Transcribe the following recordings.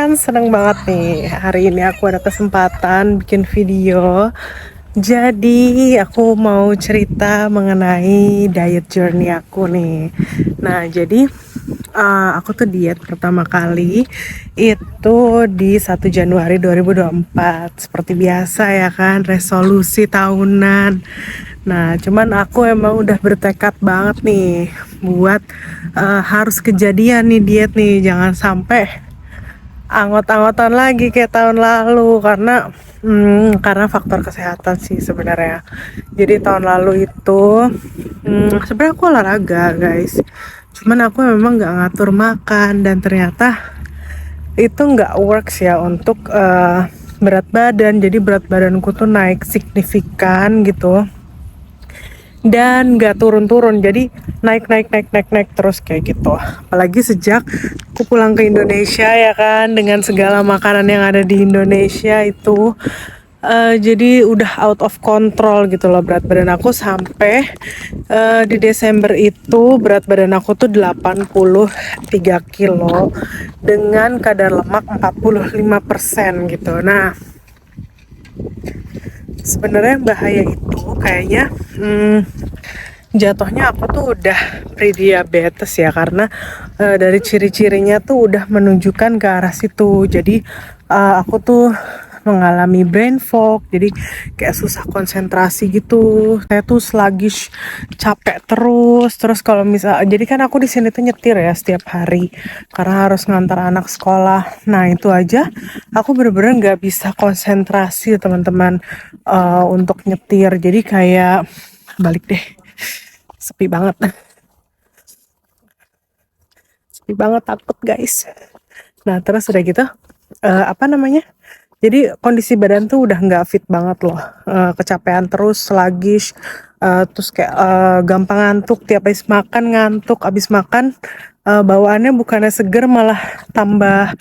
teman-teman, seneng banget nih. Hari ini aku ada kesempatan bikin video. Jadi aku mau cerita mengenai diet journey aku nih. Nah, jadi aku tuh diet pertama kali itu di 1 Januari 2024. Seperti biasa ya kan, resolusi tahunan. Nah, cuman aku emang udah bertekad banget nih buat harus kejadian nih diet nih, jangan sampai anggot-anggotan lagi kayak tahun lalu karena faktor kesehatan sih sebenarnya. Jadi tahun lalu itu sebenarnya aku olahraga guys, cuman aku memang nggak ngatur makan dan ternyata itu nggak works ya untuk berat badan. Jadi berat badanku tuh naik signifikan gitu dan gak turun-turun, jadi naik terus kayak gitu. Apalagi sejak aku pulang ke Indonesia ya kan, dengan segala makanan yang ada di Indonesia itu jadi udah out of control gitu loh berat badan aku. Sampai di Desember itu berat badan aku tuh 83 kilo dengan kadar lemak 45% gitu. Nah, sebenarnya bahaya itu kayaknya jatuhnya aku tuh udah pre-diabetes ya, karena dari ciri-cirinya tuh udah menunjukkan ke arah situ. Jadi aku tuh mengalami brain fog, jadi kayak susah konsentrasi gitu. Saya tuh sluggish, capek terus kalau misal, jadi kan aku di sini tuh nyetir ya setiap hari karena harus ngantar anak sekolah. Nah itu aja aku bener-bener nggak bisa konsentrasi teman-teman untuk nyetir. Jadi kayak balik deh, sepi banget, sepi banget, takut guys. Nah terus udah gitu apa namanya, jadi kondisi badan tuh udah nggak fit banget loh, kecapean terus, sluggish, terus kayak gampang ngantuk, tiap habis makan ngantuk, habis makan bawaannya bukannya seger malah tambah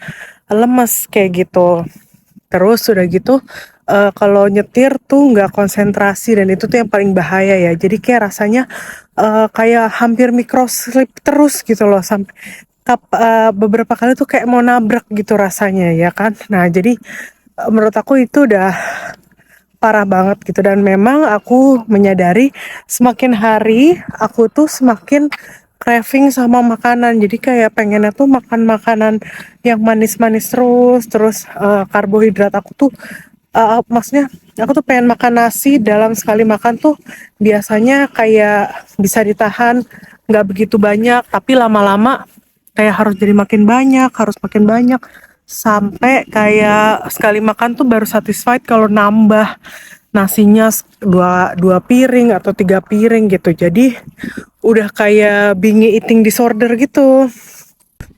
lemes kayak gitu. Terus udah gitu kalau nyetir tuh nggak konsentrasi, dan itu tuh yang paling bahaya ya. Jadi kayak rasanya kayak hampir microslip terus gitu loh, sampai beberapa kali tuh kayak mau nabrak gitu rasanya ya kan. Nah jadi menurut aku itu udah parah banget gitu, dan memang aku menyadari semakin hari aku tuh semakin craving sama makanan. Jadi kayak pengennya tuh makan makanan yang manis-manis terus karbohidrat aku tuh maksudnya aku tuh pengen makan nasi, dalam sekali makan tuh biasanya kayak bisa ditahan nggak begitu banyak, tapi lama-lama kayak harus jadi makin banyak sampai kayak sekali makan tuh baru satisfied kalau nambah nasinya dua piring atau 3 piring gitu. Jadi udah kayak binge eating disorder gitu.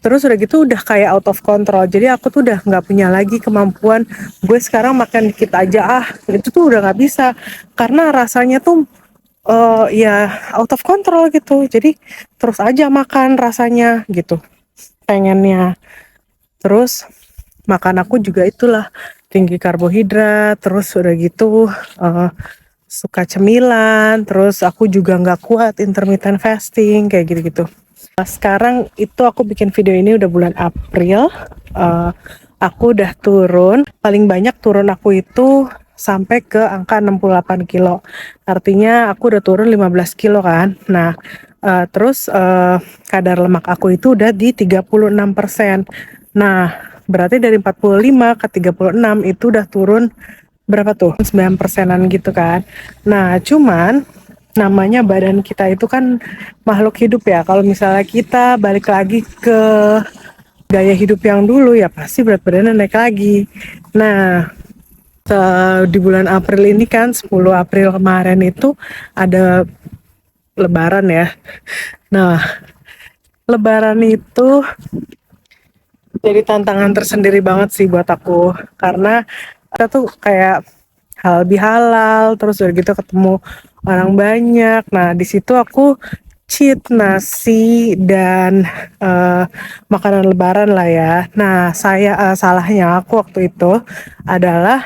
Terus udah gitu udah kayak out of control. Jadi aku tuh udah nggak punya lagi kemampuan. Gue sekarang makan dikit aja itu tuh udah nggak bisa, karena rasanya tuh ya out of control gitu. Jadi terus aja makan rasanya gitu, pengennya. Terus makan aku juga itulah tinggi karbohidrat, terus udah gitu suka cemilan, terus aku juga nggak kuat intermittent fasting kayak gitu-gitu. Sekarang itu aku bikin video ini udah bulan April, aku udah turun, paling banyak turun aku itu sampai ke angka 68 kilo. Artinya aku udah turun 15 kilo kan. Nah, terus kadar lemak aku itu udah di 36%. Nah, berarti dari 45 ke 36 itu udah turun berapa tuh? 9%-an gitu kan. Nah, cuman namanya badan kita itu kan makhluk hidup ya. Kalau misalnya kita balik lagi ke gaya hidup yang dulu, ya pasti berat badannya naik lagi. Nah, di bulan April ini kan 10 April kemarin itu ada Lebaran ya. Nah, Lebaran itu jadi tantangan tersendiri banget sih buat aku, karena kita tuh kayak halal, terus udah gitu ketemu orang banyak. Nah di situ aku cheat nasi dan makanan Lebaran lah ya. Nah salahnya aku waktu itu adalah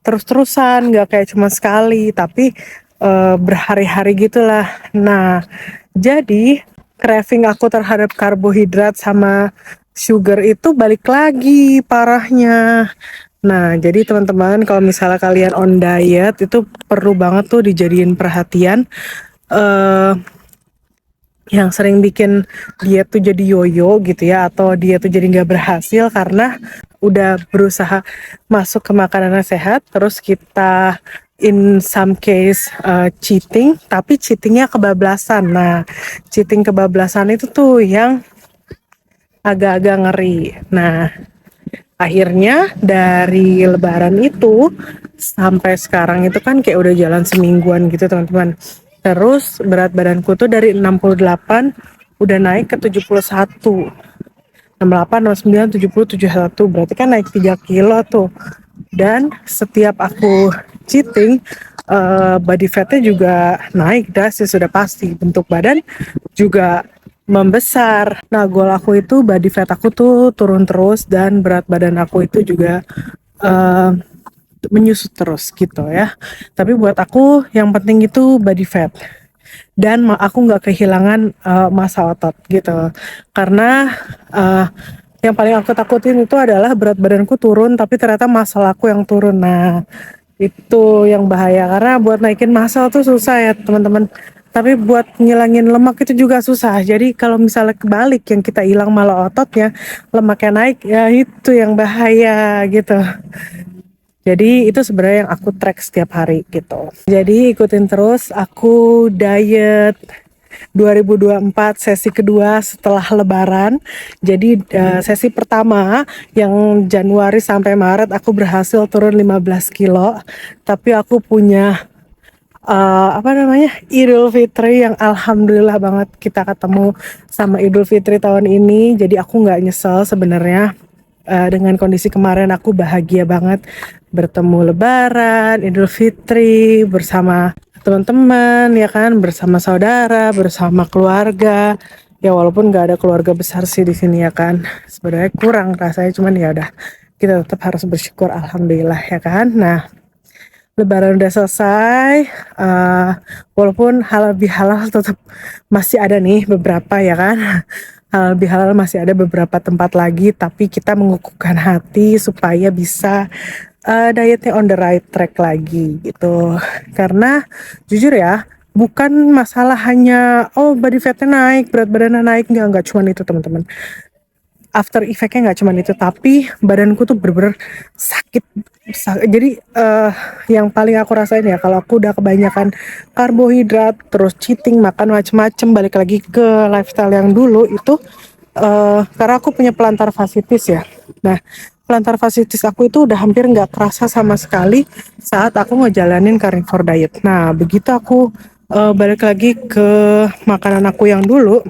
terus-terusan, nggak kayak cuma sekali, tapi berhari-hari gitulah. Nah jadi craving aku terhadap karbohidrat sama sugar itu balik lagi parahnya. Nah, jadi teman-teman kalau misalnya kalian on diet itu perlu banget tuh dijadiin perhatian. eh yang sering bikin dia tuh jadi yoyo gitu ya, atau dia tuh jadi nggak berhasil karena udah berusaha masuk ke makanan yang sehat, terus kita in some case cheating, tapi cheatingnya kebablasan. Nah, cheating kebablasan itu tuh yang agak-agak ngeri. Nah, akhirnya dari lebaran itu sampai sekarang itu kan kayak udah jalan semingguan gitu teman-teman. Terus berat badanku tuh dari 68 udah naik ke 71. 68, 69, 70, 71. Berarti kan naik 3 kilo tuh. Dan setiap aku cheating, body fatnya juga naik dah sih, sudah pasti. Bentuk badan juga membesar. Nah, goal aku itu body fat aku tuh turun terus dan berat badan aku itu juga uh, menyusut terus gitu ya. Tapi buat aku yang penting itu body fat dan aku nggak kehilangan massa otot gitu. Karena uh, yang paling aku takutin itu adalah berat badanku turun tapi ternyata massa aku yang turun. Nah, itu yang bahaya karena buat naikin massa tuh susah ya teman-teman. Tapi buat ngilangin lemak itu juga susah. Jadi kalau misalnya kebalik yang kita hilang malah ototnya, lemaknya naik, ya itu yang bahaya gitu. Jadi itu sebenarnya yang aku track setiap hari gitu. Jadi ikutin terus aku diet 2024 sesi kedua setelah lebaran. Jadi sesi pertama yang Januari sampai Maret aku berhasil turun 15 kilo. Tapi aku punya apa namanya, Idul Fitri yang alhamdulillah banget kita ketemu sama Idul Fitri tahun ini. Jadi aku nggak nyesel sebenarnya. Dengan kondisi kemarin aku bahagia banget bertemu Lebaran, Idul Fitri bersama teman-teman ya kan, bersama saudara, bersama keluarga. Ya walaupun nggak ada keluarga besar sih di sini ya kan, sebenarnya kurang rasanya, cuman ya udah kita tetap harus bersyukur alhamdulillah ya kan. Nah, Lebaran udah selesai, walaupun halal bihalal tetap masih ada nih beberapa ya kan. Halal bihalal masih ada beberapa tempat lagi, tapi kita mengukuhkan hati supaya bisa dietnya on the right track lagi gitu. Karena jujur ya, bukan masalah hanya oh body fatnya naik, berat badannya naik, nggak cuma itu teman-teman. After effectnya nggak cuma itu, tapi badanku tuh bener-bener sakit. Jadi yang paling aku rasain ya kalau aku udah kebanyakan karbohidrat, terus cheating, makan macem-macem, balik lagi ke lifestyle yang dulu itu, karena aku punya plantar fasciitis ya. Nah, plantar fasciitis aku itu udah hampir nggak kerasa sama sekali saat aku ngejalanin carnivore diet. Nah, begitu aku balik lagi ke makanan aku yang dulu,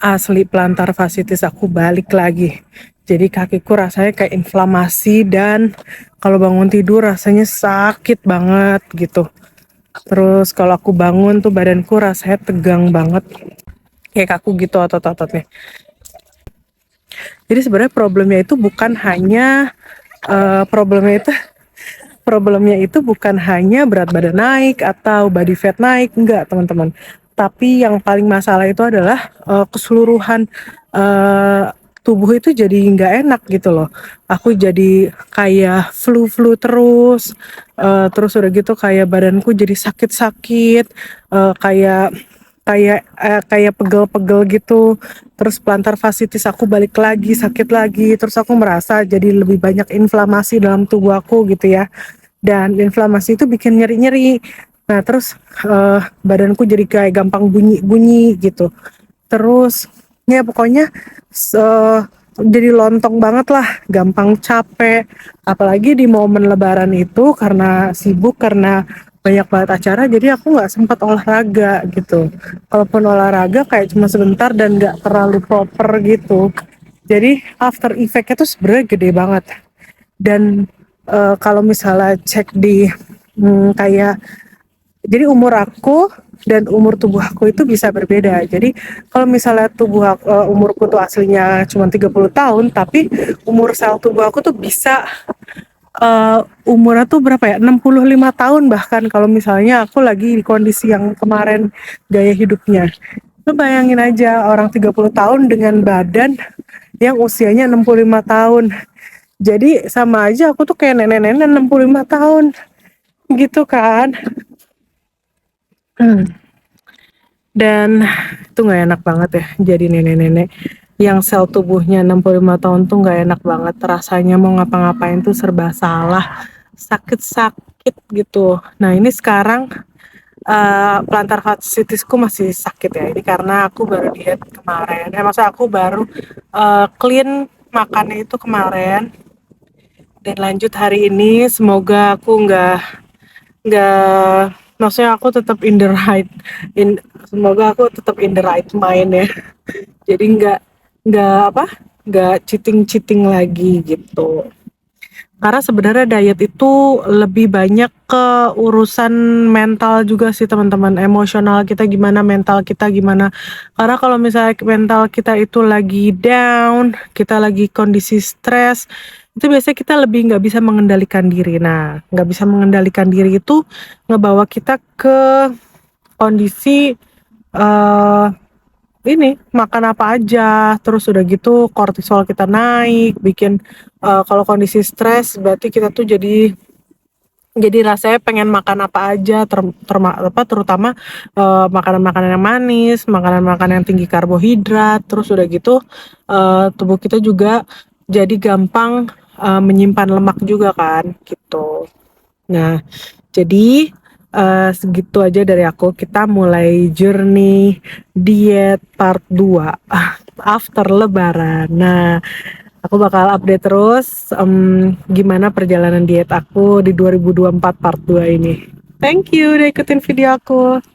asli plantar fasciitis aku balik lagi. Jadi kakiku rasanya kayak inflamasi dan kalau bangun tidur rasanya sakit banget gitu. Terus kalau aku bangun tuh badanku rasanya tegang banget. Kayak kaku gitu otot-ototnya. Jadi sebenarnya problemnya itu bukan hanya problemnya itu bukan hanya berat badan naik atau body fat naik, enggak teman-teman. Tapi yang paling masalah itu adalah keseluruhan tubuh itu jadi nggak enak gitu loh. Aku jadi kayak flu-flu terus, terus udah gitu kayak badanku jadi sakit-sakit, kayak kayak pegel-pegel gitu. Terus plantar fasciitis aku balik lagi sakit lagi, terus aku merasa jadi lebih banyak inflamasi dalam tubuh aku gitu ya, dan inflamasi itu bikin nyeri-nyeri. Nah terus badanku jadi kayak gampang bunyi-bunyi gitu. Terus ya pokoknya jadi lontong banget lah, gampang capek. Apalagi di momen lebaran itu karena sibuk, karena banyak banget acara, jadi aku nggak sempat olahraga gitu. Kalaupun olahraga kayak cuma sebentar dan nggak terlalu proper gitu. Jadi after effect-nya tuh sebenarnya gede banget. Dan kalau misalnya cek di kayak, jadi umur aku dan umur tubuh aku itu bisa berbeda. Jadi kalau misalnya umurku tuh aslinya cuma 30 tahun, tapi umur sel tubuh aku tuh bisa umurnya tuh berapa ya? 65 tahun bahkan kalau misalnya aku lagi di kondisi yang kemarin gaya hidupnya. Lu bayangin aja orang 30 tahun dengan badan yang usianya 65 tahun. Jadi sama aja aku tuh kayak nenek-nenek 65 tahun gitu kan. Dan itu nggak enak banget ya jadi nenek-nenek yang sel tubuhnya 65 tahun tuh nggak enak banget, rasanya mau ngapa-ngapain tuh serba salah, sakit-sakit gitu. Nah ini sekarang plantar fasciitisku masih sakit ya, ini karena aku baru diet kemarin, maksudnya aku baru clean makannya itu kemarin, dan lanjut hari ini semoga aku nggak maksudnya aku tetap in the right semoga aku tetap in the right mind ya, jadi nggak cheating lagi gitu. Karena sebenarnya diet itu lebih banyak ke urusan mental juga sih teman-teman, emosional kita gimana, mental kita gimana. Karena kalau misalnya mental kita itu lagi down, kita lagi kondisi stres, itu biasanya kita lebih nggak bisa mengendalikan diri. Nah, nggak bisa mengendalikan diri itu ngebawa kita ke kondisi eh ini makan apa aja, terus udah gitu kortisol kita naik, bikin kalau kondisi stres berarti kita tuh jadi rasanya pengen makan apa aja, terutama makanan-makanan yang manis, makanan-makanan yang tinggi karbohidrat, terus udah gitu tubuh kita juga jadi gampang menyimpan lemak juga kan, gitu. Nah, jadi segitu aja dari aku. Kita mulai journey diet part 2 after lebaran. Nah, aku bakal update terus gimana perjalanan diet aku di 2024 part 2 ini. Thank you udah ikutin video aku.